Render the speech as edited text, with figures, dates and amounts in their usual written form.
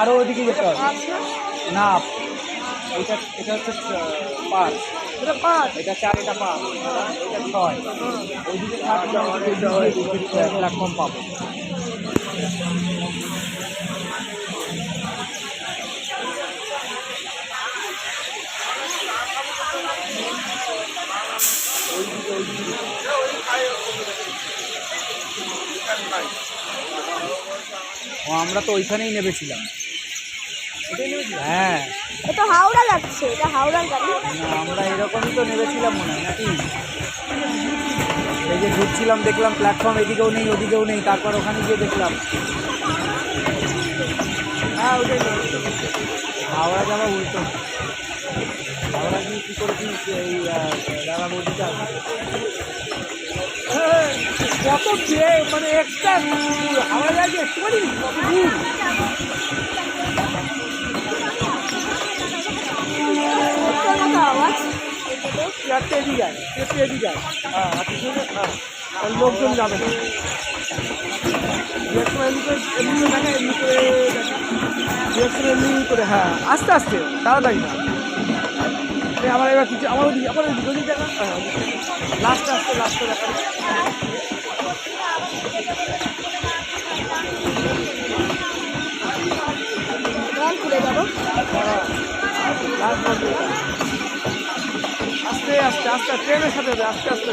আরো ওইদিকে যেতে হবে না, এটা হচ্ছে 5, এটা 4, এটা 5, এটা 6, ওইদিকে প্ল্যাটফর্ম পাবো। আমরা তো ওইখানেই নেমেছিলাম। হ্যাঁ, এটা হাওড়া যাচ্ছে, এটা হাওড়ার গাড়ি। না, আমরা এরকমই তো নেমেছিলাম মনে হয় নাকি। এই যে ঘুরছিলাম দেখলাম প্ল্যাটফর্ম এদিকেও নেই ওদিকেও নেই, তারপর ওখানে গিয়ে দেখলাম হ্যাঁ ওটাই হাওড়া যাওয়া উল্টো। হাওড়া গিয়ে কী করে এই দাদা বৌদিটা কত মানে একটা হাওড়া যায় একটু কত দূর। হ্যাঁ, লোকজন যাবে না, এমনি করে। হ্যাঁ, আস্তে আস্তে, তাড়াতাড়ি না। আমার এবার কিছু আমার ওদিকে দেখা। হ্যাঁ, লাস্টে দেখা। আস্তে আস্তে ট্রেনের সাথে আস্তে আস্তে